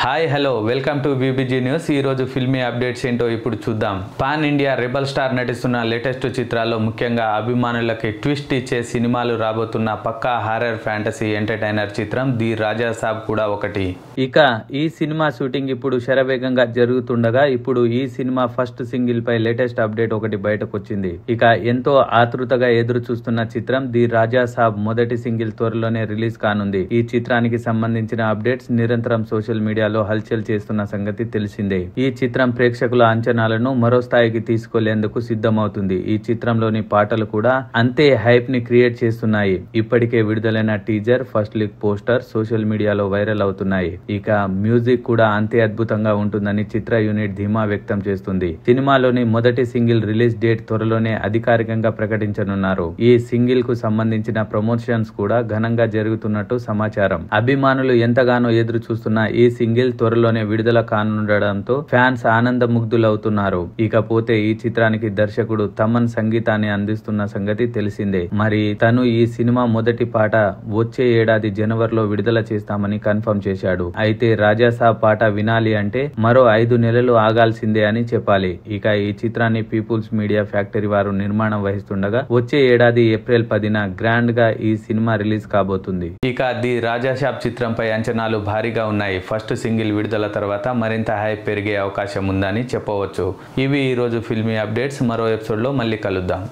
Hi hello welcome to BBG news. ఈరోజు filmy updates ఏంటో ఇప్పుడు చూద్దాం. పాన్ ఇండియా రెబల్ స్టార్ నటిస్తున్న లేటెస్ట్ చిత్రాల్లో ముఖ్యంగా అభిమానులకి ట్విస్ట్ ఇచ్చే సినిమాలు రాబోతున్న పక్కా హారర్ ఫ్యాంటసీ ఎంటర్టైనర్ చిత్రం ది రాజా సాబ్ కూడా ఒకటి. ఇక ఈ సినిమా షూటింగ్ ఇప్పుడు శరవేగంగా జరుగుతుండగా ఇప్పుడు ఈ సినిమా ఫస్ట్ సింగిల్ పై లేటెస్ట్ అప్డేట్ ఒకటి బయటకు వచ్చింది. ఇక ఎంతో ఆతృతగా ఎదురు చూస్తున్న చిత్రం ది రాజా సాబ్ మొదటి సింగిల్ త్వరలోనే రిలీజ్ కానుంది. ఈ చిత్రానికి సంబంధించిన అప్డేట్స్ నిరంతరం సోషల్ మీడియాలో హల్చల్ చేస్తున్న సంగతి తెలిసిందే. ఈ చిత్రం ప్రేక్షకుల అంచనాలను మరో స్థాయికి తీసుకెళ్లేందుకు సిద్ధమవుతుంది. ఈ చిత్రంలోని పాటలు కూడా అంతే హైప్ ని క్రియేట్ చేస్తున్నాయి. ఇప్పటికే విడుదలైన teaser, first look poster social మీడియాలో వైరల్ అవుతున్నాయి. ఇక మ్యూజిక్ కూడా అంతే అద్భుతంగా ఉంటుందని చిత్ర యూనిట్ ధీమా వ్యక్తం చేస్తుంది. సినిమాలోని మొదటి సింగిల్ రిలీజ్ డేట్ త్వరలోనే అధికారికంగా ప్రకటించనున్నారు. ఈ సింగిల్ కు సంబంధించిన ప్రమోషన్స్ కూడా ఘనంగా జరుగుతున్నట్టు సమాచారం. అభిమానులు ఎంతగానో ఎదురు చూస్తున్న ఈ సింగిల్ త్వరలోనే విడుదల కానుండడంతో ఫ్యాన్స్ ఆనందముగ్ధులవుతున్నారు. ఇకపోతే ఈ చిత్రానికి దర్శకుడు తమన్ సంగీతాన్ని అందిస్తున్న సంగతి తెలిసిందే. మరి తను ఈ సినిమా మొదటి పాట వచ్చే ఏడాది జనవరిలో విడుదల చేస్తామని కన్ఫర్మ్ చేశాడు. అయితే రాజా సాబ్ పాట వినాలి అంటే మరో 5 నెలలు ఆగాల్సిందే అని చెప్పాలి. ఇక ఈ చిత్రాన్ని పీపుల్స్ మీడియా ఫ్యాక్టరీ వారు నిర్మాణం వహిస్తుండగా వచ్చే ఏడాది ఏప్రిల్ 10న గ్రాండ్ గా ఈ సినిమా రిలీజ్ కాబోతుంది. ఇక ది రాజా సాబ్ చిత్రంపై అంచనాలు భారీగా ఉన్నాయి. ఫస్ట్ సింగిల్ విడుదల తర్వాత మరింత హైప్ పెరిగే అవకాశం ఉందని చెప్పవచ్చు. ఇవి ఈరోజు ఫిల్మీ అప్డేట్స్. మరో ఎపిసోడ్లో మళ్ళీ కలుద్దాం.